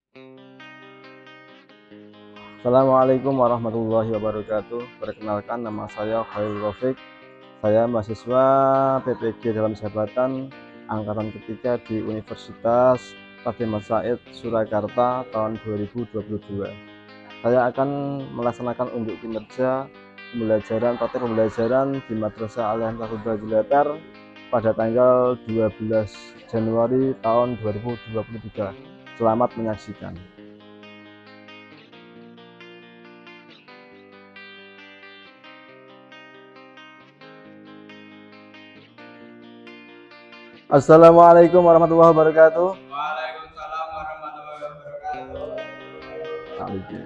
Assalamualaikum warahmatullahi wabarakatuh. Perkenalkan, nama saya Khairul Rafiq. Saya mahasiswa PPG dalam jabatan angkatan ketiga di Universitas Raden Mas Said Surakarta tahun 2022. Saya akan melaksanakan unjuk kinerja praktek pembelajaran di Madrasah Al-Hamdulillah Jilbatar pada tanggal 12 Januari tahun 2023. Selamat menyaksikan. Assalamualaikum warahmatullahi wabarakatuh. Waalaikumsalam warahmatullahi wabarakatuh.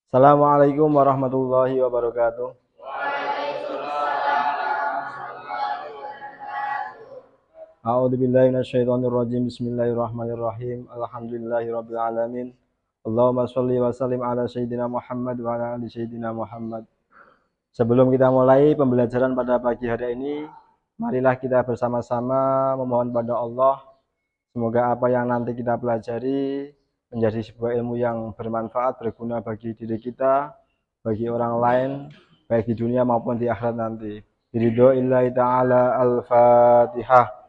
Assalamualaikum warahmatullahi wabarakatuh. A'udzubillahi minasyaitonirrajim. Bismillahirrahmanirrahim. Alhamdulillahirabbil alamin. Allahumma sholli wa sallim ala sayyidina Muhammad wa ala ali sayyidina Muhammad. Sebelum kita mulai pembelajaran pada pagi hari ini, marilah kita bersama-sama memohon pada Allah semoga apa yang nanti kita pelajari menjadi sebuah ilmu yang bermanfaat, berguna bagi diri kita, bagi orang lain, baik di dunia maupun di akhirat nanti. Biridhoillahi ta'ala. Al-Fatihah.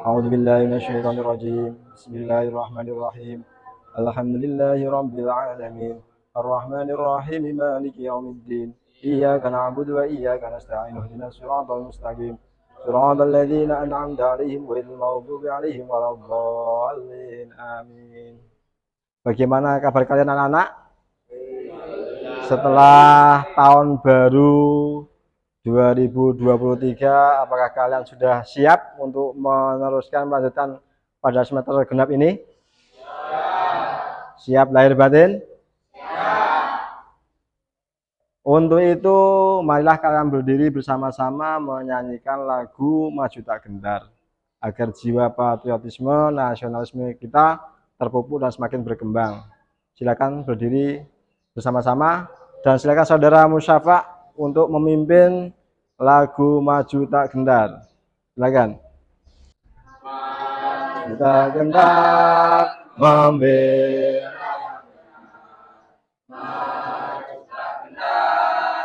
A'udzubillahi minasyaitonirrajim. Bismillahirrahmanirrahim. Alhamdulillahi rabbil alamin. Arrahmanirrahim. Maliki yaumiddin. Iyyaka na'budu wa iyyaka nasta'in. Ihdinas siratal mustaqim. Siratal ladzina an'amta 'alaihim ghairil maghdubi 'alaihim waladdallin. Amin. Bagaimana kabar kalian anak-anak? Setelah tahun baru 2023, apakah kalian sudah siap untuk melanjutkan pada semester genap ini? Siap lahir batin? Untuk itu, marilah kalian berdiri bersama-sama menyanyikan lagu Maju Tak Gentar agar jiwa patriotisme nasionalisme kita terpupuk dan semakin berkembang. Silakan berdiri bersama-sama dan silakan saudara Musyafa untuk memimpin lagu Maju Tak Gentar. Silakan. Maju tak gentar membela, maju tak gentar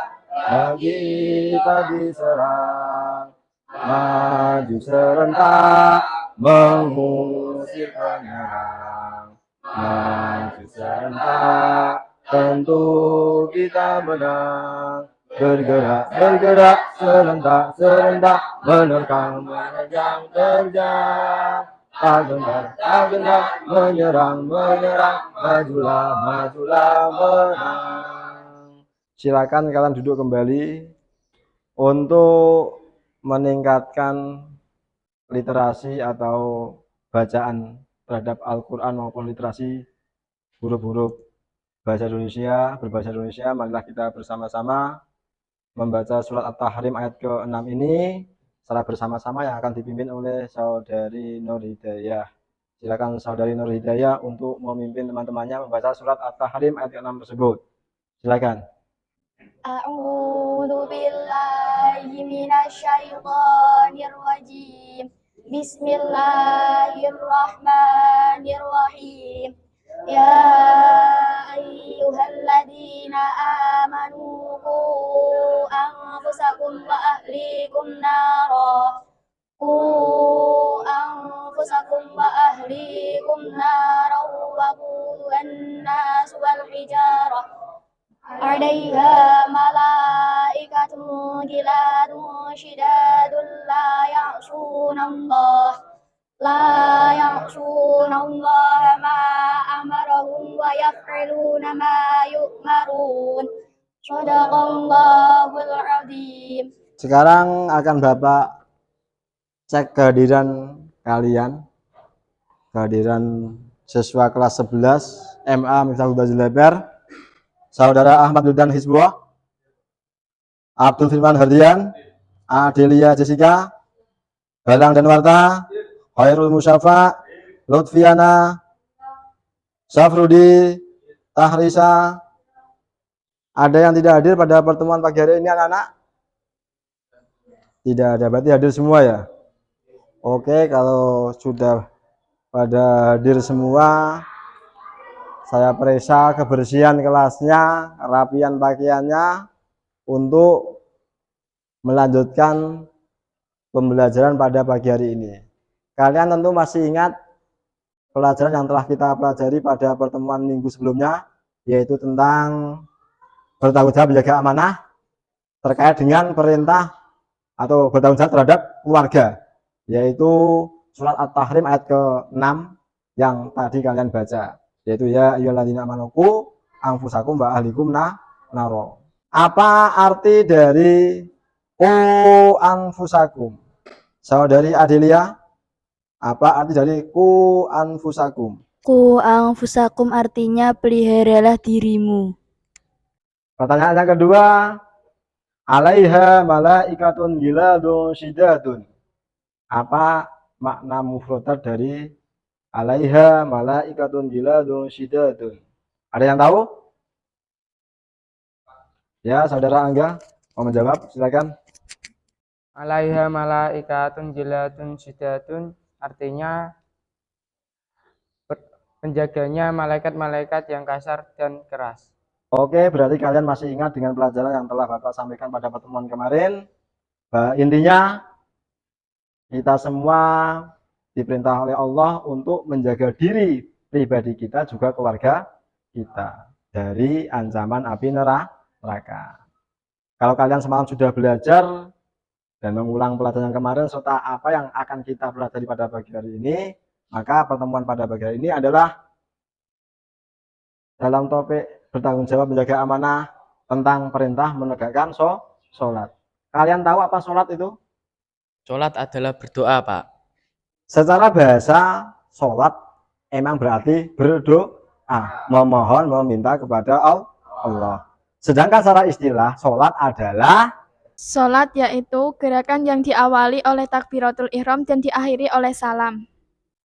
kita diserang, maju serentak mengusir penyerang, maju serentak tentu kita menang. Bergerak, bergerak, serentak, menerkam, menerjang, terjang. Tak gentar, menyerang, majulah, menang. Silakan kalian duduk kembali untuk meningkatkan literasi atau bacaan terhadap Al-Quran maupun literasi huruf-huruf bahasa Indonesia, berbahasa Indonesia. Marilah kita bersama-sama membaca surat At-Tahrim ayat ke-6 ini secara bersama-sama yang akan dipimpin oleh saudari Nur Hidayah. Silakan saudari Nur Hidayah untuk memimpin teman-temannya membaca surat At-Tahrim ayat ke-6 tersebut. Silakan. A'udzu billahi minasyaitonir rajim. Bismillahirrahmanirrahim. Ya ayyuhalladzina amanu qu anfusakum wa ahlikum nara. Qu anfusakum wa ahlikum nara wa quduhan nas wal hijarah. 'alaiha malaikatun giladun syidadun la ya'sunallaha ma amarahum wa yaf'aluna ma yu'marun. Shadaqallahul 'adzim. Sekarang akan Bapak cek kehadiran kalian, kehadiran siswa kelas 11 MA Miftahul Jilbatar, Saudara Ahmad Wildan Hizbullah, Abdul Firman Hardian, Adelia Jessica, Balang Danwarta, Khairul Musyafa, Lutfiana, Safrudi, Tahrisa. Ada yang tidak hadir pada pertemuan pagi hari ini anak-anak? Tidak ada, berarti hadir semua ya. Oke, kalau sudah pada hadir semua, saya periksa kebersihan kelasnya, kerapian pakaiannya untuk melanjutkan pembelajaran pada pagi hari ini. Kalian tentu masih ingat pelajaran yang telah kita pelajari pada pertemuan minggu sebelumnya, yaitu tentang bertanggung jawab menjaga amanah terkait dengan perintah atau bertanggung jawab terhadap keluarga, yaitu surat At-Tahrim ayat ke-6 yang tadi kalian baca, yaitu ya ayyuhalladzina amanu qu anfusakum wa ahlikum naro. Apa arti dari qu anfusakum? Saudari Adelia, apa arti dari qu anfusakum? Qu anfusakum artinya peliharalah dirimu. Pertanyaan yang kedua, alaiha malaikatun giladun syidadun. Apa makna mufradat dari alaiha malaikatun giladun syidadun? Ada yang tahu? Ya, saudara Angga mau menjawab, silakan. Alaiha malaikatun jilatun syiddatun artinya penjaganya malaikat-malaikat yang kasar dan keras. Oke, berarti kalian masih ingat dengan pelajaran yang telah Bapak sampaikan pada pertemuan kemarin. Intinya kita semua diperintah oleh Allah untuk menjaga diri pribadi kita juga keluarga kita dari ancaman api neraka. Kalau kalian semalam sudah belajar dan mengulang pelajaran kemarin serta apa yang akan kita pelajari pada pagi hari ini, maka pertemuan pada pagi hari ini adalah dalam topik bertanggung jawab menjaga amanah tentang perintah menegakkan sholat. Kalian tahu apa sholat itu? Sholat adalah berdoa, Pak. Secara bahasa, sholat emang berarti berdoa, memohon, meminta kepada Allah. Sedangkan secara istilah, sholat adalah Sholat yaitu gerakan yang diawali oleh takbiratul ihram dan diakhiri oleh salam.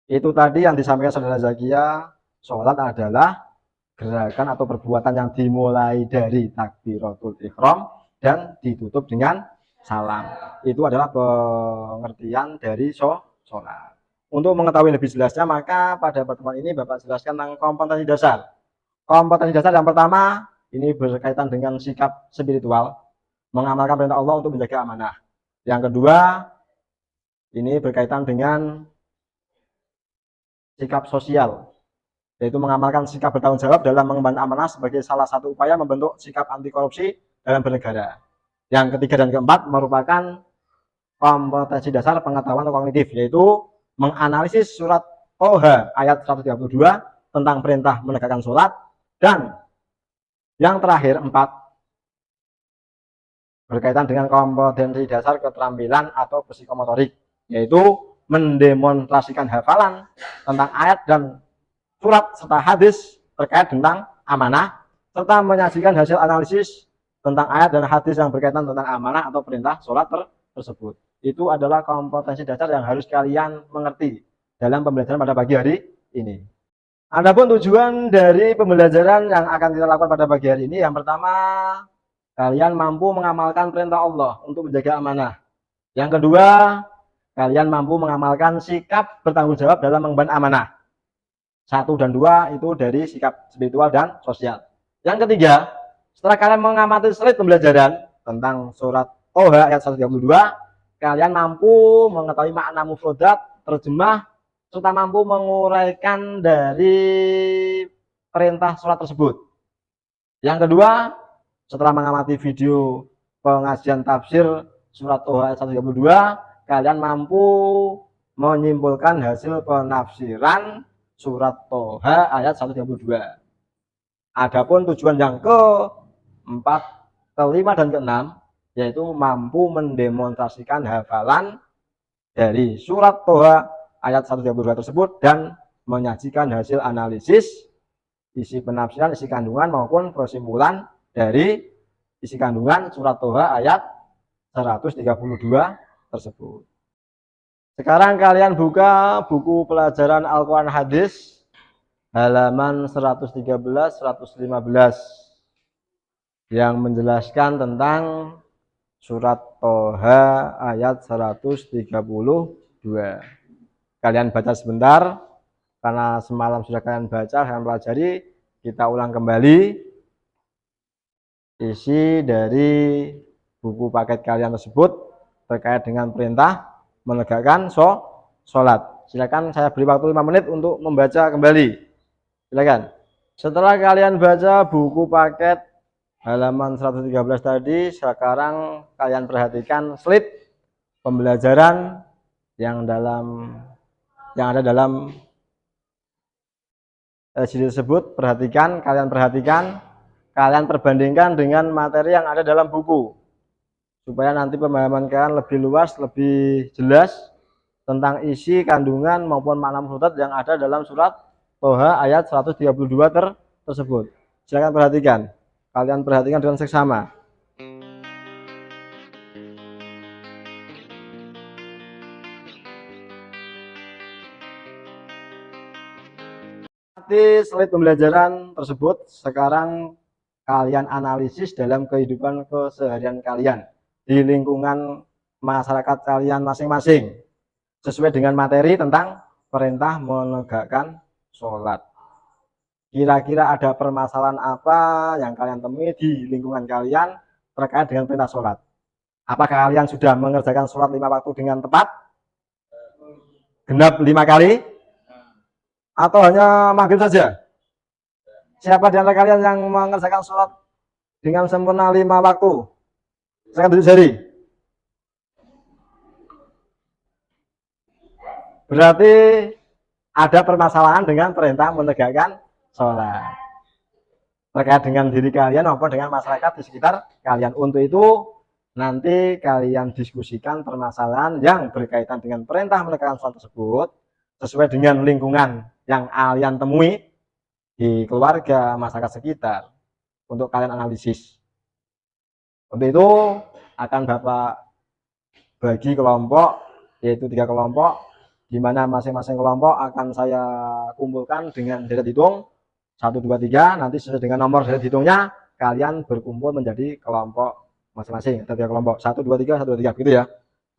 itu tadi yang disampaikan saudara Zakia. Sholat adalah gerakan atau perbuatan yang dimulai dari takbiratul ihram dan ditutup dengan salam. Itu adalah pengertian dari sholat. Untuk mengetahui lebih jelasnya, maka pada pertemuan ini Bapak jelaskan tentang kompetensi dasar. Kompetensi dasar yang pertama, ini berkaitan dengan sikap spiritual, mengamalkan perintah Allah untuk menjaga amanah. Yang kedua, ini berkaitan dengan sikap sosial, yaitu mengamalkan sikap bertanggung jawab dalam mengemban amanah sebagai salah satu upaya membentuk sikap anti korupsi dalam bernegara. Yang ketiga dan keempat merupakan kompetensi dasar pengetahuan atau kognitif, yaitu menganalisis surat Toha ayat 132 tentang perintah menegakkan sholat. Dan yang terakhir 4 berkaitan dengan kompetensi dasar keterampilan atau psikomotorik, yaitu mendemonstrasikan hafalan tentang ayat dan surat serta hadis terkait tentang amanah, serta menyajikan hasil analisis tentang ayat dan hadis yang berkaitan tentang amanah atau perintah sholat tersebut. Itu adalah kompetensi dasar yang harus kalian mengerti dalam pembelajaran pada pagi hari ini. Adapun tujuan dari pembelajaran yang akan kita lakukan pada pagi hari ini, yang pertama, kalian mampu mengamalkan perintah Allah untuk menjaga amanah. Yang kedua, kalian mampu mengamalkan sikap bertanggung jawab dalam mengemban amanah. 1 dan 2 itu dari sikap spiritual dan sosial. Yang ketiga, setelah kalian mengamati slide pembelajaran tentang surat Toha ayat 132, kalian mampu mengetahui makna mufradat, terjemah, serta mampu menguraikan dari perintah sholat tersebut. Yang kedua, setelah mengamati video pengajian tafsir surat Toha ayat 132, kalian mampu menyimpulkan hasil penafsiran surat Toha ayat 132. Adapun tujuan yang keempat, kelima, dan keenam, yaitu mampu mendemonstrasikan hafalan dari surat Toha ayat 132 tersebut dan menyajikan hasil analisis isi penafsiran, isi kandungan maupun kesimpulan dari isi kandungan surat Toha ayat 132 tersebut. Sekarang kalian buka buku pelajaran Al-Quran Hadis halaman 113-115 yang menjelaskan tentang surat Toha ayat 132 Kalian baca sebentar, karena semalam sudah kalian baca, kalian pelajari, kita ulang kembali isi dari buku paket kalian tersebut terkait dengan perintah menegakkan sholat. Silakan, saya beri waktu 5 menit untuk membaca kembali. Silakan. Setelah kalian baca buku paket halaman 113 tadi, sekarang kalian perhatikan slide pembelajaran yang ada dalam LCD tersebut. Kalian perhatikan, kalian perbandingkan dengan materi yang ada dalam buku, supaya nanti pemahaman kalian lebih luas, lebih jelas tentang isi, kandungan maupun makna mufradat yang ada dalam surat Toha ayat 132 tersebut. Silakan perhatikan, kalian perhatikan dengan seksama. Nanti slide pembelajaran tersebut sekarang kalian analisis dalam kehidupan keseharian kalian di lingkungan masyarakat kalian masing-masing, sesuai dengan materi tentang perintah menegakkan sholat. Kira-kira ada permasalahan apa yang kalian temui di lingkungan kalian terkait dengan perintah sholat? Apakah kalian sudah mengerjakan sholat 5 waktu dengan tepat? Genap 5 kali? Atau hanya maghrib saja? Siapa di antara kalian yang mengerjakan sholat dengan sempurna 5 waktu? Saya tunjuk jari. Berarti ada permasalahan dengan perintah menegakkan sholat terkait dengan diri kalian maupun dengan masyarakat di sekitar kalian. Untuk itu nanti kalian diskusikan permasalahan yang berkaitan dengan perintah menegakkan sholat tersebut sesuai dengan lingkungan yang kalian temui di keluarga, masyarakat sekitar, untuk kalian analisis. Untuk itu akan Bapak bagi kelompok, yaitu 3 kelompok, di mana masing-masing kelompok akan saya kumpulkan dengan deret hitung 1, 2, 3. Nanti sesuai dengan nomor deret hitungnya kalian berkumpul menjadi kelompok masing-masing. Ada 3 kelompok, 1, 2, 3, 1, 2, 3, gitu ya.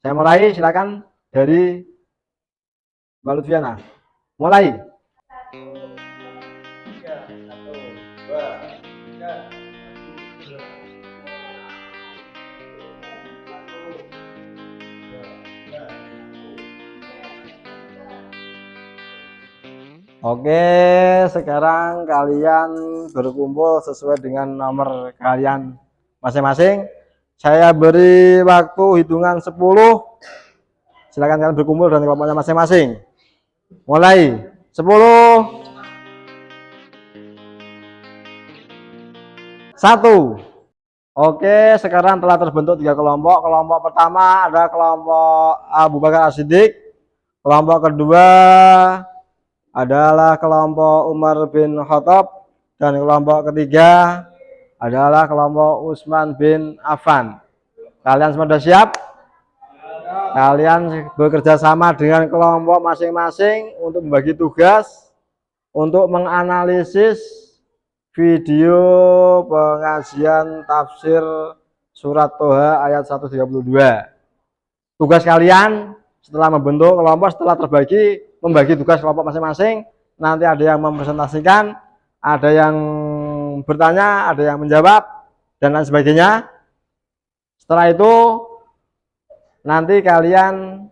Saya mulai, silakan dari Mbak Lutfiana. Mulai. 3, 1, 2, 3. Oke, sekarang kalian berkumpul sesuai dengan nomor kalian masing-masing. Saya beri waktu hitungan 10. Silakan kalian berkumpul dengan kelompoknya masing-masing. Mulai. 10. 1. Oke, sekarang telah terbentuk 3 kelompok. Kelompok pertama ada kelompok Abu Bakar As-Siddiq. Kelompok kedua adalah kelompok Umar bin Khattab, dan kelompok ketiga adalah kelompok Utsman bin Affan. Kalian semua sudah siap? Kalian bekerja sama dengan kelompok masing-masing untuk membagi tugas untuk menganalisis video pengajian tafsir surat Toha ayat 132. Tugas kalian setelah membentuk kelompok, setelah membagi tugas kelompok masing-masing, nanti ada yang mempresentasikan, ada yang bertanya, ada yang menjawab, dan lain sebagainya. Setelah itu nanti kalian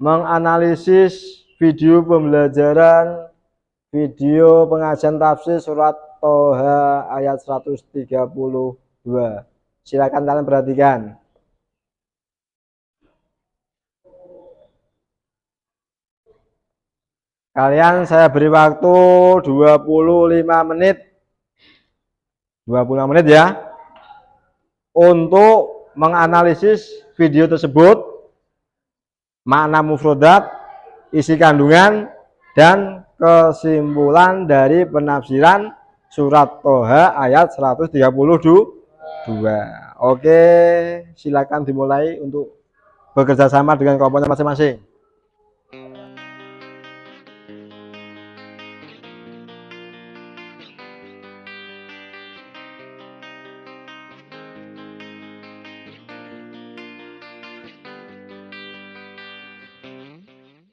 menganalisis video pembelajaran, video pengajian tafsir surat Toha ayat 132. Silakan kalian perhatikan. Kalian saya beri waktu 25 menit. 25 menit ya. Untuk menganalisis video tersebut, makna mufradat, isi kandungan, dan kesimpulan dari penafsiran surat Toha ayat 132. Oke, silakan dimulai untuk bekerja sama dengan kelompoknya masing-masing.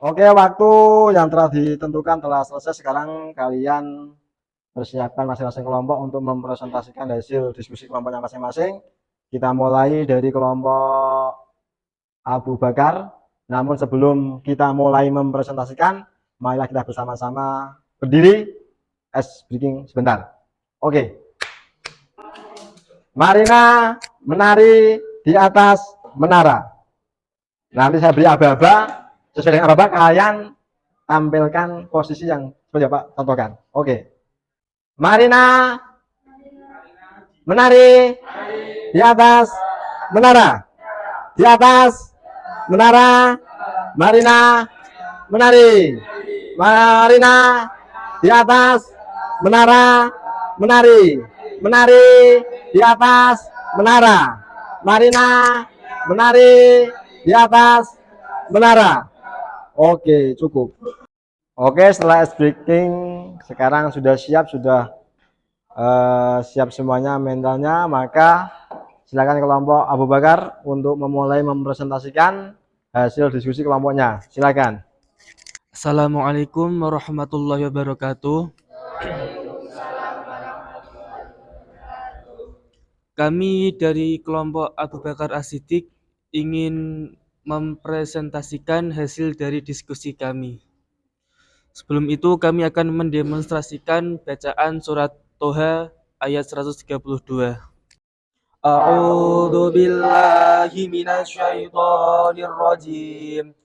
Oke, waktu yang telah ditentukan telah selesai. Sekarang kalian persiapkan masing-masing kelompok untuk mempresentasikan hasil diskusi kelompoknya masing-masing. Kita mulai dari kelompok Abu Bakar. Namun sebelum kita mulai mempresentasikan, marilah kita bersama-sama berdiri, ice breaking sebentar. Oke. Marina menari di atas menara. Nanti saya beri aba-aba, sesuai dengan aba-aba kalian tampilkan posisi yang seperti apa contohkan. Oke. Marina menari di atas menara. Di atas menara. Marina menari. Marina di atas menara. Menari. Menari di atas menara. Marina menari di atas menara. Oke, cukup. Oke, setelah ice breaking sekarang sudah siap, siap semuanya mentalnya, maka silakan kelompok Abu Bakar untuk memulai mempresentasikan hasil diskusi kelompoknya. Silakan. Assalamualaikum warahmatullahi wabarakatuh. Kami dari kelompok Abu Bakar As-Siddiq ingin mempresentasikan hasil dari diskusi kami. Sebelum itu kami akan mendemonstrasikan bacaan surat Toha ayat 132. A'udzu billahi minasyaitonir rajim.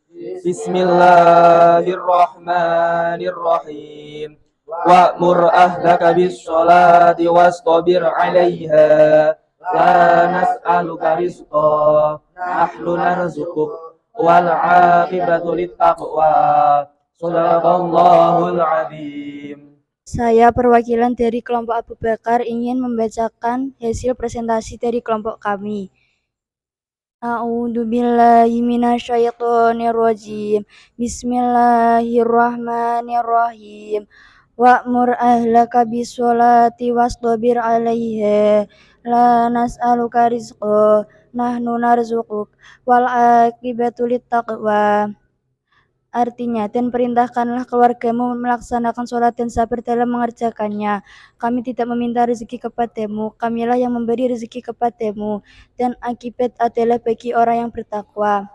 Bismillahirrahmanirrahim. Wa'mur ahlaka bis-sholati wastabir 'alaiha. La nas'aluka rizqa, nahnu narzuquk. Wal 'aqibatu lit-taqwa. Shadaqallahul 'adzim. Saya perwakilan dari kelompok Abu Bakar ingin membacakan hasil presentasi dari kelompok kami. A'udzu billahi minasyaitonir rajim. Bismillahirrahmanirrahim. Wa'mur ahlaka bis-sholati wastabir 'alaiha. La nas'aluka rizqa, nahnu narzuquk. Wal 'aqibatu lit-taqwa. Artinya, dan perintahkanlah keluargamu melaksanakan sholat dan sabar dalam mengerjakannya. Kami tidak meminta rezeki kepadamu, kamilah yang memberi rezeki kepadamu, dan akibat adalah bagi orang yang bertakwa.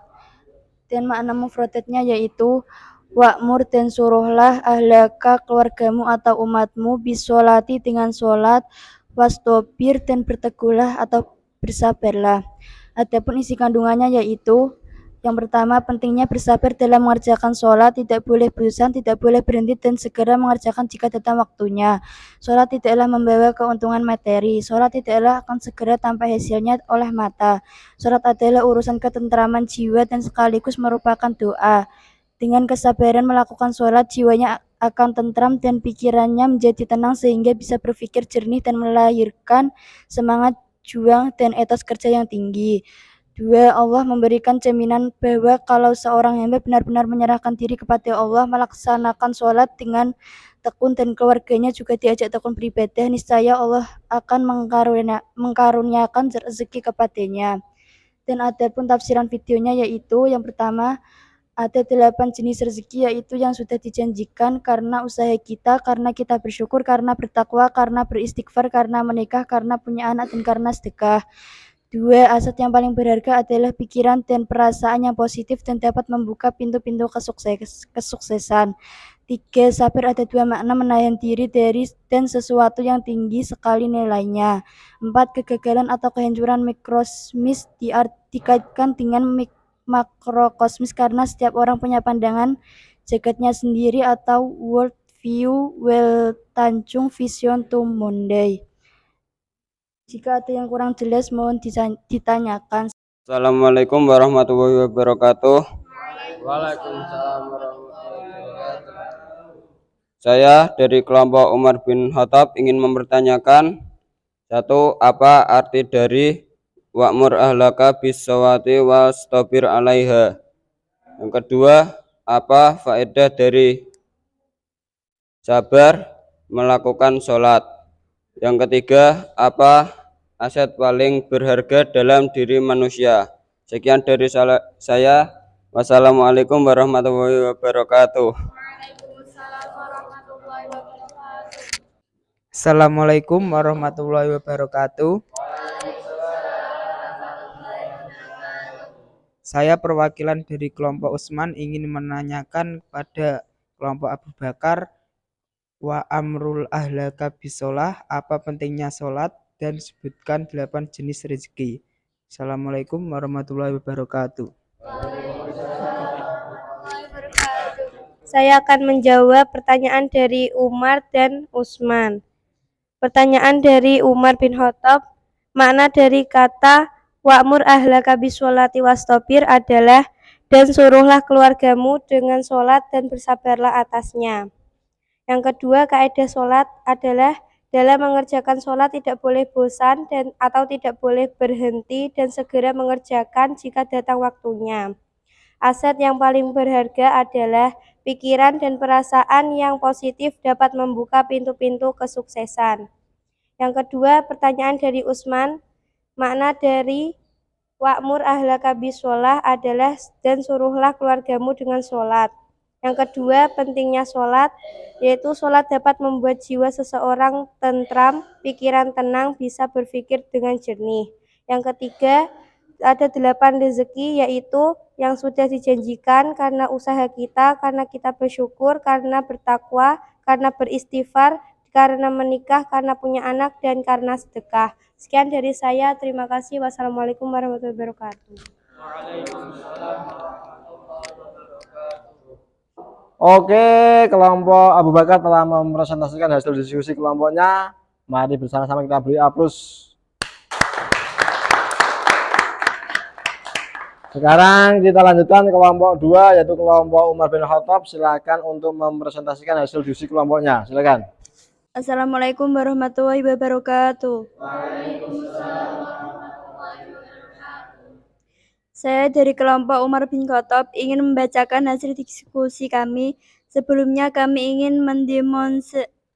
Dan makna mufradnya yaitu wa'mur, dan suruhlah ahlaka keluargamu atau umatmu bisolati dengan sholat, wastobir, dan berteguhlah atau bersabarlah. Adapun isi kandungannya yaitu yang pertama, pentingnya bersabar dalam mengerjakan sholat, tidak boleh bosan, tidak boleh berhenti, dan segera mengerjakan jika datang waktunya. Sholat tidaklah membawa keuntungan materi, sholat tidaklah akan segera tampak hasilnya oleh mata. Sholat adalah urusan ketentraman jiwa dan sekaligus merupakan doa. Dengan kesabaran melakukan sholat, jiwanya akan tentram dan pikirannya menjadi tenang sehingga bisa berpikir jernih dan melahirkan semangat juang dan etos kerja yang tinggi. 2. Allah memberikan jaminan bahwa kalau seorang hamba benar-benar menyerahkan diri kepada Allah, melaksanakan sholat dengan tekun dan keluarganya juga diajak tekun beribadah, niscaya Allah akan mengkaruniakan rezeki kepadanya. Dan adapun tafsiran videonya yaitu yang pertama, ada 8 jenis rezeki yaitu yang sudah dijanjikan karena usaha kita, karena kita bersyukur, karena bertakwa, karena beristighfar, karena menikah, karena punya anak, dan karena sedekah. 2. Aset yang paling berharga adalah pikiran dan perasaan yang positif dan dapat membuka pintu-pintu kesuksesan. 3. Sabar ada 2 makna, menahan diri dari dan sesuatu yang tinggi sekali nilainya. 4. Kegagalan atau kehancuran mikrokosmis dikaitkan dengan makrokosmis karena setiap orang punya pandangan jagatnya sendiri atau world view, Weltanschauung, Vision to Monday. Jika ada yang kurang jelas mohon ditanyakan. Assalamualaikum warahmatullahi wabarakatuh. Waalaikumsalam warahmatullahi wabarakatuh. Saya dari kelompok Umar bin Khattab ingin mempertanyakan 1. Apa arti dari wa'mur ahlaka bis-shawati wastabir 'alaiha? Yang kedua, apa faedah dari sabar melakukan sholat? Yang ketiga, apa aset paling berharga dalam diri manusia? Sekian dari saya. Wassalamualaikum warahmatullahi wabarakatuh. Assalamualaikum warahmatullahi wabarakatuh. Saya perwakilan dari kelompok Usman ingin menanyakan kepada kelompok Abu Bakar wa amrul ahlaka bisolah, apa pentingnya sholat, dan sebutkan 8 jenis rezeki. Assalamualaikum warahmatullahi wabarakatuh. Saya akan menjawab pertanyaan dari Umar dan Usman. Pertanyaan dari Umar bin Khattab, makna dari kata wa'mur ahlaka bisholati wastabir adalah dan suruhlah keluargamu dengan sholat dan bersabarlah atasnya. Yang kedua, kaidah sholat adalah dalam mengerjakan sholat tidak boleh bosan dan atau tidak boleh berhenti dan segera mengerjakan jika datang waktunya. Aset yang paling berharga adalah pikiran dan perasaan yang positif dapat membuka pintu-pintu kesuksesan. Yang kedua, pertanyaan dari Usman, makna dari wa'mur ahlaka bisholah adalah dan suruhlah keluargamu dengan sholat. Yang kedua, pentingnya sholat, yaitu sholat dapat membuat jiwa seseorang tentram, pikiran tenang, bisa berpikir dengan jernih. Yang ketiga, ada 8 rezeki, yaitu yang sudah dijanjikan karena usaha kita, karena kita bersyukur, karena bertakwa, karena beristighfar, karena menikah, karena punya anak, dan karena sedekah. Sekian dari saya, terima kasih. Wassalamualaikum warahmatullahi wabarakatuh. Oke, kelompok Abu Bakar telah mempresentasikan hasil diskusi kelompoknya. Mari bersama-sama kita beri aplaus. Sekarang kita lanjutkan kelompok 2, yaitu kelompok Umar bin Khattab. Silakan untuk mempresentasikan hasil diskusi kelompoknya. Silakan. Assalamualaikum warahmatullahi wabarakatuh. Saya dari kelompok Umar bin Khattab ingin membacakan hasil diskusi kami. Sebelumnya kami ingin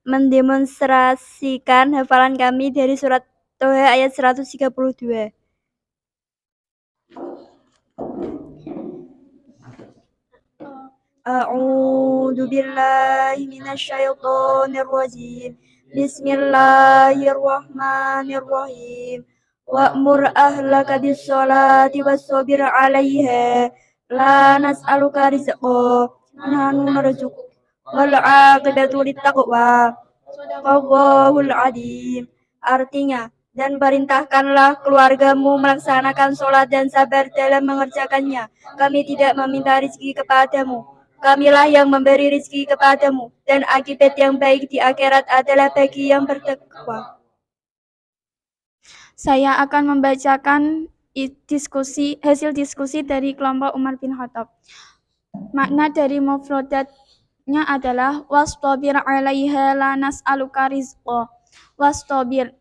mendemonstrasikan hafalan kami dari surat Toha ayat 132. A'udzu billahi minasyaitonir rajim. Bismillahirrahmanirrahim. Wa'mur ahlaka bis-sholati wastabir 'alaiha. La nas'aluka rizqan, nahnu narzuquk. Wal 'aqibatu littaqwa. Shadaqallahul 'adzim. Artinya, dan perintahkanlah keluargamu melaksanakan sholat dan sabar dalam mengerjakannya. Kami tidak meminta rezeki kepadamu. Kamilah yang memberi rezeki kepadamu, dan akibat yang baik di akhirat adalah bagi yang bertakwa. Saya akan membacakan hasil diskusi dari kelompok Umar bin Khattab. Makna dari mufradatnya adalah wastabir 'alaiha la nas'aluka rizqa. Wastabir,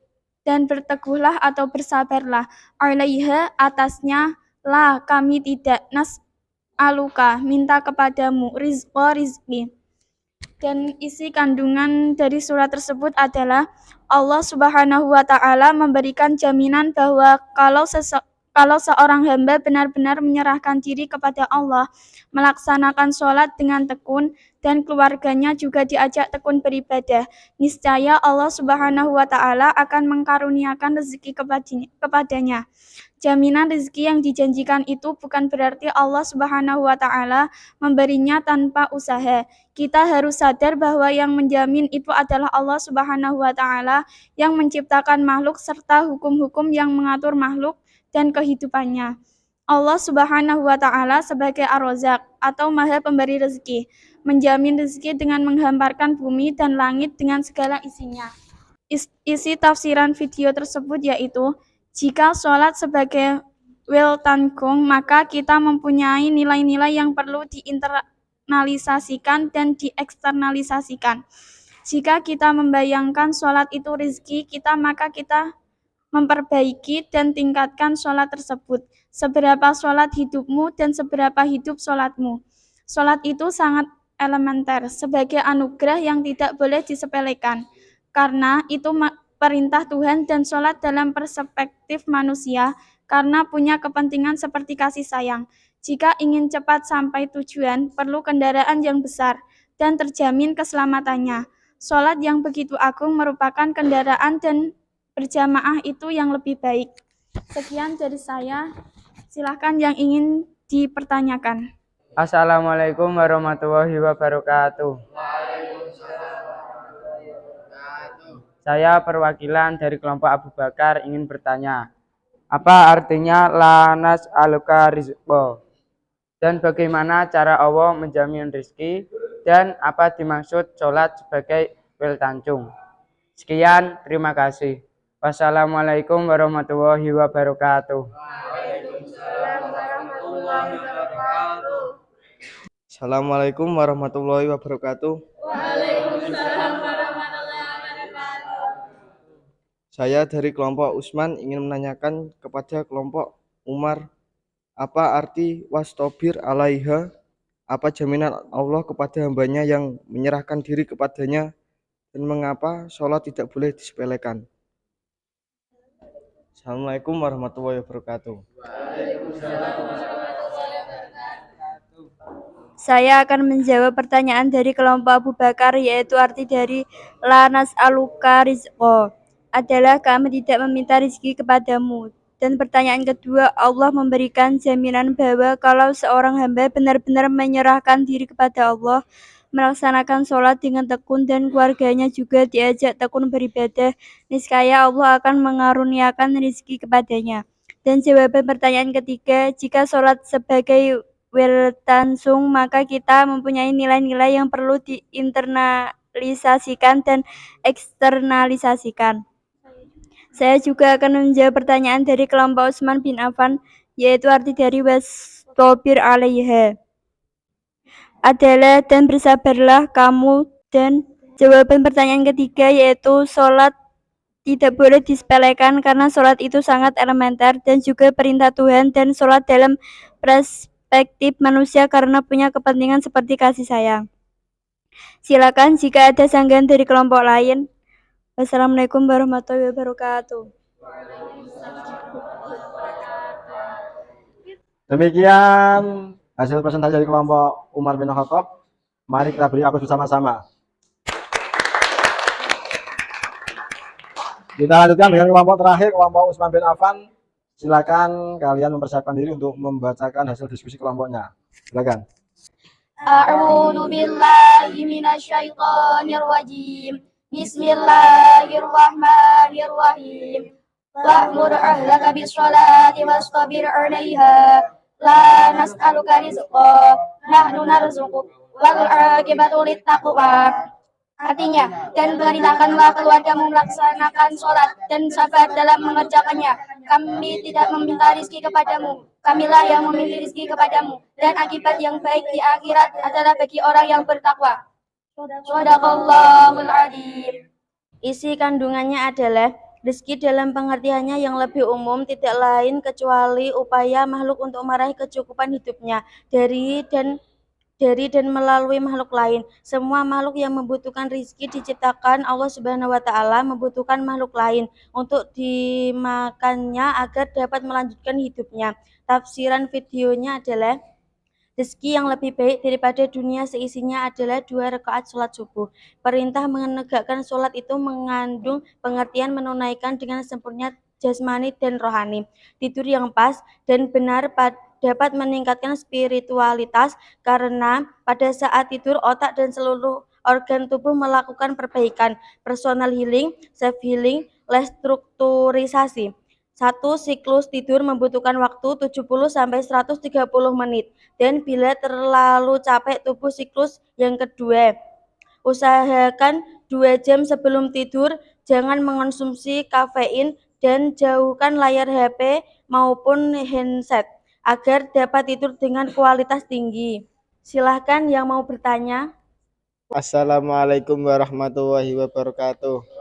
dan berteguhlah atau bersabarlah, 'alaiha, atasnya, la, kami tidak, nas'aluka, minta kepadamu, rizqa, rizki. Dan isi kandungan dari surat tersebut adalah Allah Subhanahu wa Ta'ala memberikan jaminan bahwa kalau seorang hamba benar-benar menyerahkan diri kepada Allah, melaksanakan sholat dengan tekun, dan keluarganya juga diajak tekun beribadah, niscaya Allah Subhanahu wa Ta'ala akan mengkaruniakan rezeki kepadanya. Jaminan rezeki yang dijanjikan itu bukan berarti Allah Subhanahu wa Ta'ala memberinya tanpa usaha. Kita harus sadar bahwa yang menjamin itu adalah Allah Subhanahu wa Ta'ala yang menciptakan makhluk serta hukum-hukum yang mengatur makhluk dan kehidupannya. Allah Subhanahu wa Ta'ala sebagai Ar-Razzaq atau Maha Pemberi rezeki, menjamin rezeki dengan menghamparkan bumi dan langit dengan segala isinya. Isi tafsiran video tersebut yaitu, jika sholat sebagai wil tanggung, maka kita mempunyai nilai-nilai yang perlu diinternalisasikan dan dieksternalisasikan. Jika kita membayangkan sholat itu rezeki kita, maka kita memperbaiki dan tingkatkan sholat tersebut. Seberapa sholat hidupmu dan seberapa hidup sholatmu. Sholat itu sangat elementer, sebagai anugerah yang tidak boleh disepelekan, karena itu perintah Tuhan, dan sholat dalam perspektif manusia karena punya kepentingan seperti kasih sayang. Jika ingin cepat sampai tujuan, perlu kendaraan yang besar dan terjamin keselamatannya. Sholat yang begitu agung merupakan kendaraan dan berjamaah itu yang lebih baik. Sekian dari saya. Silahkan yang ingin dipertanyakan. Assalamualaikum warahmatullahi wabarakatuh. Saya perwakilan dari kelompok Abu Bakar ingin bertanya, apa artinya la nas'aluka rizqa? Dan bagaimana cara Allah menjamin rezeki? Dan apa dimaksud sholat sebagai wel tancung? Sekian, terima kasih. Wassalamualaikum warahmatullahi wabarakatuh. Assalamualaikum warahmatullahi wabarakatuh. Saya dari kelompok Usman ingin menanyakan kepada kelompok Umar, apa arti wastobir alaiha? Apa jaminan Allah kepada hambanya yang menyerahkan diri kepadanya? Dan mengapa sholat tidak boleh disepelekan? Assalamualaikum warahmatullahi wabarakatuh. Saya akan menjawab pertanyaan dari kelompok Abu Bakar, yaitu arti dari la nas'aluka rizqa adalah kami tidak meminta rezeki kepadamu. Dan pertanyaan kedua, Allah memberikan jaminan bahwa kalau seorang hamba benar-benar menyerahkan diri kepada Allah, melaksanakan sholat dengan tekun dan keluarganya juga diajak tekun beribadah, niscaya Allah akan mengaruniakan rezeki kepadanya. Dan jawaban pertanyaan ketiga, jika sholat sebagai wel tansung, maka kita mempunyai nilai-nilai yang perlu diinternalisasikan dan eksternalisasikan. Saya juga akan menjawab pertanyaan dari kelompok Utsman bin Affan, yaitu arti dari wastobir alaiha adalah dan bersabarlah kamu, dan jawaban pertanyaan ketiga yaitu sholat tidak boleh disepelekan karena sholat itu sangat elementer dan juga perintah Tuhan, dan sholat dalam perspektif manusia karena punya kepentingan seperti kasih sayang. Silakan jika ada sanggahan dari kelompok lain. Wassalamualaikum warahmatullahi wabarakatuh. Demikian hasil presentasi dari kelompok Umar bin Khattab. Mari kita beri aplaus bersama-sama. Kita lanjutkan dengan kelompok terakhir, kelompok Utsman bin Affan. Silakan kalian mempersiapkan diri untuk membacakan hasil diskusi kelompoknya. Silakan. A'udzu billahi minasyaitonir rajim. Bismillahirrahmanirrahim. Wa'mur ahlaka bis-sholati wastabir 'alaiha. La nas'aluka rizqa, nahnu narzuquk. Wal 'aqibatu lit-taqwa. Artinya, dan perintahkanlah keluargamu melaksanakan sholat dan sabar dalam mengerjakannya. Kami tidak meminta rizki kepadamu, kamilah yang memilih rizki kepadamu, dan akibat yang baik di akhirat adalah bagi orang yang bertakwa. Shadaqallahul adzim. Isi kandungannya adalah rezeki dalam pengertiannya yang lebih umum tidak lain kecuali upaya makhluk untuk meraih kecukupan hidupnya dari dan melalui makhluk lain. Semua makhluk yang membutuhkan rezeki diciptakan Allah Subhanahu wa taala membutuhkan makhluk lain untuk dimakannya agar dapat melanjutkan hidupnya. Tafsiran videonya adalah rezeki yang lebih baik daripada dunia seisinya adalah 2 rakaat sholat subuh. Perintah menegakkan sholat itu mengandung pengertian menunaikan dengan sempurna jasmani dan rohani. Tidur yang pas dan benar dapat meningkatkan spiritualitas karena pada saat tidur otak dan seluruh organ tubuh melakukan perbaikan. Personal healing, self healing, restrukturisasi. Satu siklus tidur membutuhkan waktu 70-130 menit. Dan bila terlalu capek tubuh siklus yang kedua. Usahakan 2 jam sebelum tidur, jangan mengonsumsi kafein dan jauhkan layar HP maupun handset agar dapat tidur dengan kualitas tinggi. Silahkan yang mau bertanya. Assalamualaikum warahmatullahi wabarakatuh.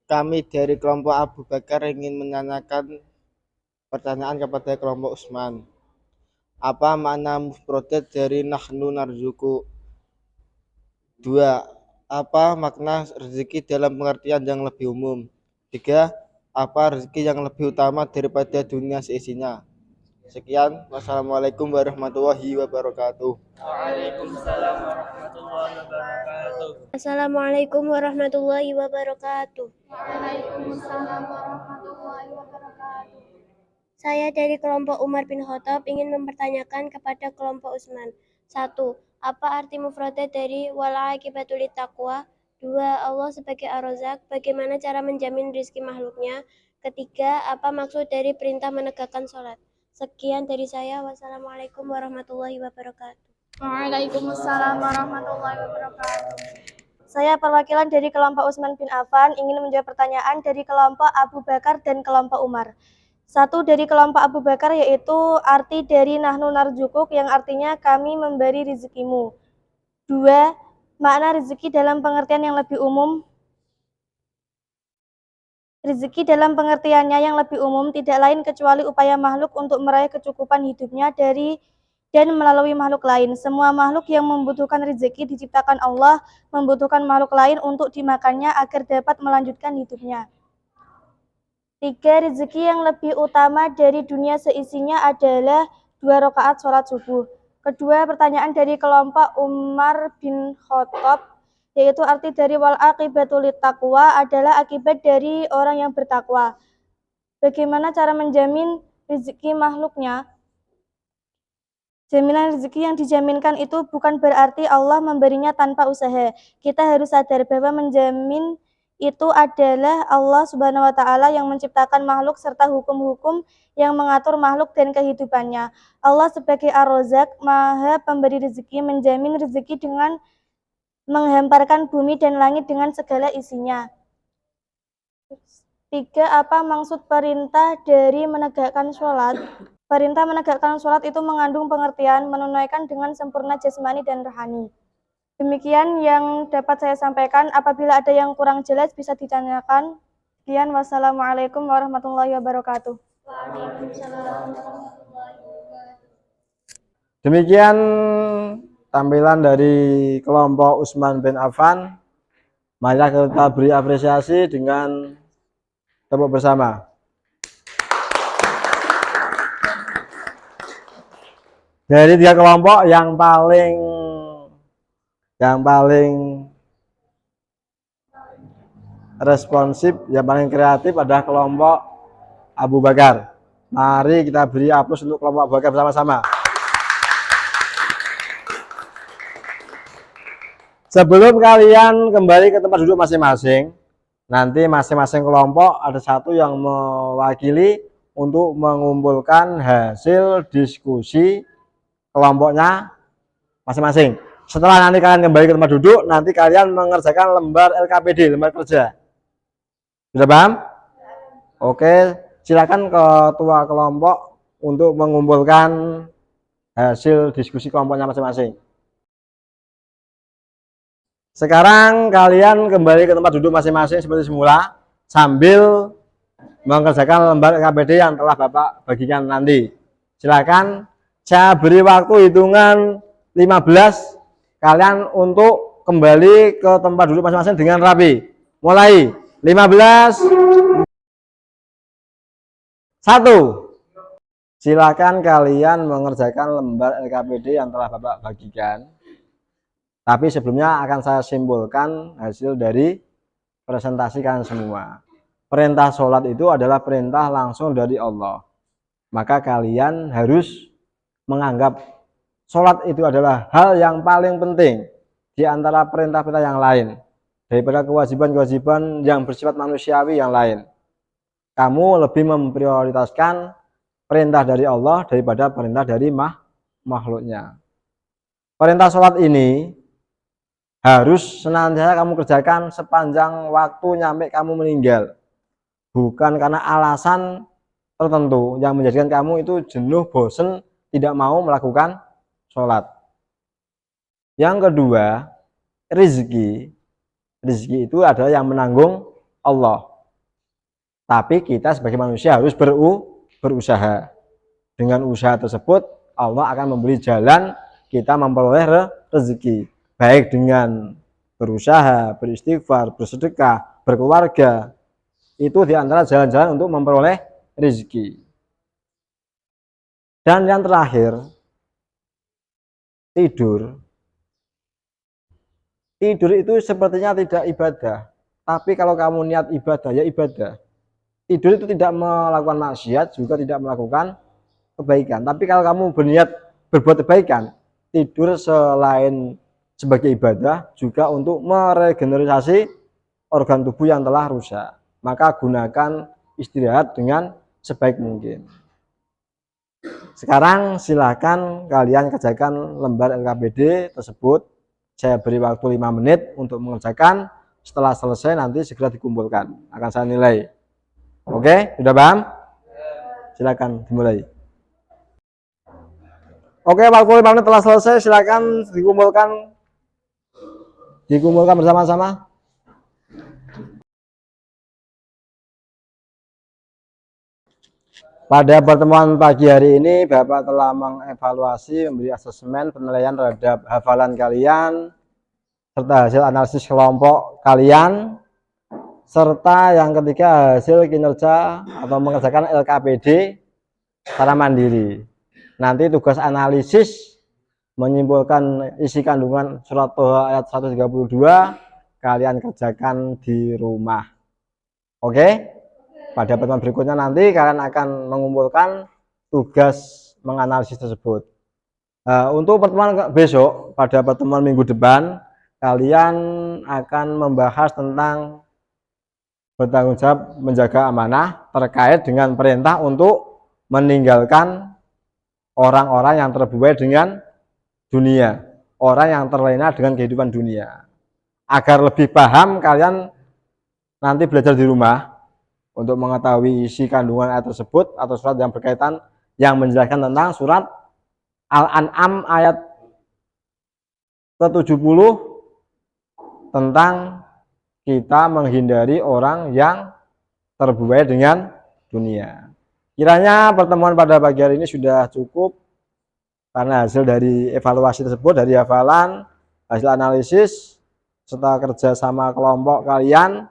Kami dari kelompok Abu Bakar ingin menanyakan pertanyaan kepada kelompok Utsman. Apa makna mufradat dari nahnu narzuku? 2. Apa makna rezeki dalam pengertian yang lebih umum? 3. apa rezeki yang lebih utama daripada dunia seisinya. Sekian, wassalamualaikum warahmatullahi wabarakatuh. Assalamualaikum warahmatullahi wabarakatuh. Saya dari kelompok Umar bin Khattab ingin mempertanyakan kepada kelompok Utsman. 1. Apa arti mufradat dari wal aqibatu littaqwa? 2. Allah sebagai Ar-Razzaq, bagaimana cara menjamin rizki makhluknya? Ketiga, apa maksud dari perintah menegakkan sholat? Sekian dari saya. Wassalamualaikum warahmatullahi wabarakatuh. Waalaikumsalam warahmatullahi wabarakatuh. Saya perwakilan dari kelompok Utsman bin Affan ingin menjawab pertanyaan dari kelompok Abu Bakar dan kelompok Umar. 1 dari kelompok Abu Bakar yaitu arti dari nahnu narjukuk yang artinya kami memberi rezekimu. 2. Makna rezeki dalam pengertian yang lebih umum. Rezeki dalam pengertiannya yang lebih umum tidak lain kecuali upaya makhluk untuk meraih kecukupan hidupnya dari dan melalui makhluk lain. Semua makhluk yang membutuhkan rezeki diciptakan Allah membutuhkan makhluk lain untuk dimakannya agar dapat melanjutkan hidupnya. 3. Rezeki yang lebih utama dari dunia seisinya adalah 2 rakaat sholat subuh. Kedua, pertanyaan dari kelompok Umar bin Khattab yaitu arti dari wal aqibatu littaqwa adalah akibat dari orang yang bertakwa. Bagaimana cara menjamin rezeki makhluknya? Jaminan rezeki yang dijaminkan itu bukan berarti Allah memberinya tanpa usaha. Kita harus sadar bahwa menjamin itu adalah Allah Subhanahu wa Ta'ala yang menciptakan makhluk serta hukum-hukum yang mengatur makhluk dan kehidupannya. Allah sebagai Ar-Razzaq, Maha Pemberi rezeki, menjamin rezeki dengan menghamparkan bumi dan langit dengan segala isinya. 3. Apa maksud perintah dari menegakkan sholat? Perintah menegakkan sholat itu mengandung pengertian menunaikan dengan sempurna jasmani dan rohani. Demikian yang dapat saya sampaikan. Apabila ada yang kurang jelas bisa ditanyakan. Sekian, wassalamualaikum warahmatullahi wabarakatuh. Demikian tampilan dari kelompok Utsman bin Affan. Mari kita beri apresiasi dengan tepuk bersama. Dari 3 kelompok yang paling responsif, yang paling kreatif adalah kelompok Abu Bakar. Mari kita beri aplaus untuk kelompok Abu Bakar bersama-sama. Sebelum kalian kembali ke tempat duduk masing-masing, nanti masing-masing kelompok ada satu yang mewakili untuk mengumpulkan hasil diskusi kelompoknya masing-masing. Setelah nanti kalian kembali ke tempat duduk, nanti kalian mengerjakan lembar LKPD, lembar kerja. Sudah paham? Oke, silakan ketua kelompok untuk mengumpulkan hasil diskusi kelompoknya masing-masing. Sekarang kalian kembali ke tempat duduk masing-masing seperti semula sambil mengerjakan lembar LKPD yang telah Bapak bagikan nanti. Silakan, saya beri waktu hitungan 15 kalian untuk kembali ke tempat duduk masing-masing dengan rapi. Mulai 15. 1. Silakan kalian mengerjakan lembar LKPD yang telah Bapak bagikan. Tapi sebelumnya akan saya simpulkan hasil dari presentasi kalian semua. Perintah sholat itu adalah perintah langsung dari Allah. Maka kalian harus menganggap sholat itu adalah hal yang paling penting di antara perintah-perintah yang lain. Daripada kewajiban-kewajiban yang bersifat manusiawi yang lain. Kamu lebih memprioritaskan perintah dari Allah daripada perintah dari makhluknya. Perintah sholat ini harus senantiasa kamu kerjakan sepanjang waktu sampai kamu meninggal. Bukan karena alasan tertentu yang menjadikan kamu itu jenuh, bosen, tidak mau melakukan sholat. Yang kedua, rezeki. Rezeki itu adalah yang menanggung Allah. Tapi kita sebagai manusia harus berusaha. Dengan usaha tersebut, Allah akan memberi jalan kita memperoleh rezeki. Baik dengan berusaha, beristighfar, bersedekah, berkeluarga, Itu di antara jalan-jalan untuk memperoleh rezeki. Dan yang terakhir, tidur. Tidur itu sepertinya tidak ibadah. Tapi kalau kamu niat ibadah, ya ibadah. Tidur itu tidak melakukan maksiat, juga tidak melakukan kebaikan. Tapi kalau kamu berniat berbuat kebaikan, tidur selain sebagai ibadah, juga untuk meregenerasi organ tubuh yang telah rusak. Maka gunakan istirahat dengan sebaik mungkin. Sekarang silakan kalian kerjakan lembar LKPD tersebut. Saya beri waktu 5 menit untuk mengerjakan. Setelah selesai nanti segera dikumpulkan. Akan saya nilai. Oke, sudah paham? Silakan dimulai. Oke, waktu 5 menit telah selesai. Silakan dikumpulkan. Dikumpulkan bersama-sama. Pada pertemuan pagi hari ini, Bapak telah mengevaluasi, memberi asesmen penilaian terhadap hafalan kalian, serta hasil analisis kelompok kalian, serta yang ketiga hasil kinerja atau mengerjakan LKPD secara mandiri. Nanti tugas analisis menyimpulkan isi kandungan surat Toha ayat 132, kalian kerjakan di rumah. Oke? Pada pertemuan berikutnya nanti kalian akan mengumpulkan tugas menganalisis tersebut. Untuk pertemuan besok, pada pertemuan minggu depan, kalian akan membahas tentang bertanggung jawab menjaga amanah terkait dengan perintah untuk meninggalkan orang-orang yang terbuai dengan dunia, orang yang terlena dengan kehidupan dunia. Agar lebih paham, kalian nanti belajar di rumah untuk mengetahui isi kandungan ayat tersebut atau surat yang berkaitan yang menjelaskan tentang surat Al-An'am ayat ke-70 tentang kita menghindari orang yang terbuai dengan dunia. Kiranya pertemuan pada pagi hari ini sudah cukup karena hasil dari evaluasi tersebut, dari hafalan, hasil analisis, serta kerjasama kelompok kalian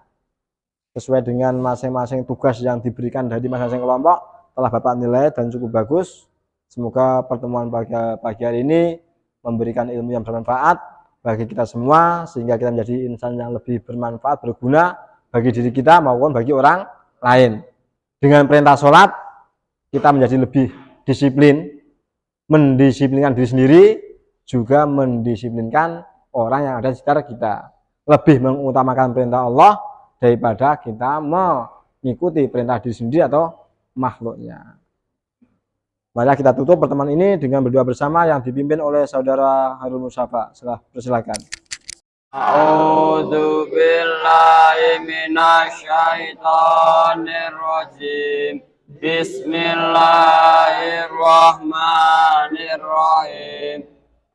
sesuai dengan masing-masing tugas yang diberikan dari masing-masing kelompok telah Bapak nilai dan cukup bagus. Semoga pertemuan pagi hari ini memberikan ilmu yang bermanfaat bagi kita semua, sehingga kita menjadi insan yang lebih bermanfaat, berguna bagi diri kita maupun bagi orang lain. Dengan perintah sholat, kita menjadi lebih disiplin, mendisiplinkan diri sendiri, juga mendisiplinkan orang yang ada di sekitar kita. Lebih mengutamakan perintah Allah daripada kita mengikuti perintah diri sendiri atau makhluknya. Mari kita tutup pertemuan ini dengan berdoa bersama yang dipimpin oleh saudara Harun Musafa. Silakan. A'udzu billahi minasyaitonir rajim. Bismillahirrahmanirrahim.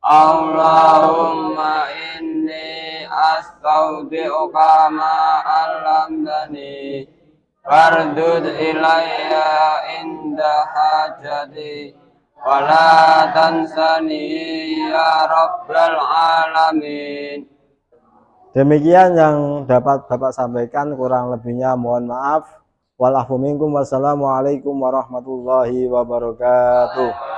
Allahumma inni astaudi'uka ma 'allamtani fardud ilayya inda hajati wa la tansani ya rabbal alamin. Demikian yang dapat Bapak sampaikan, kurang lebihnya mohon maaf. Wal afu minkum. Wassalamualaikum warahmatullahi wabarakatuh.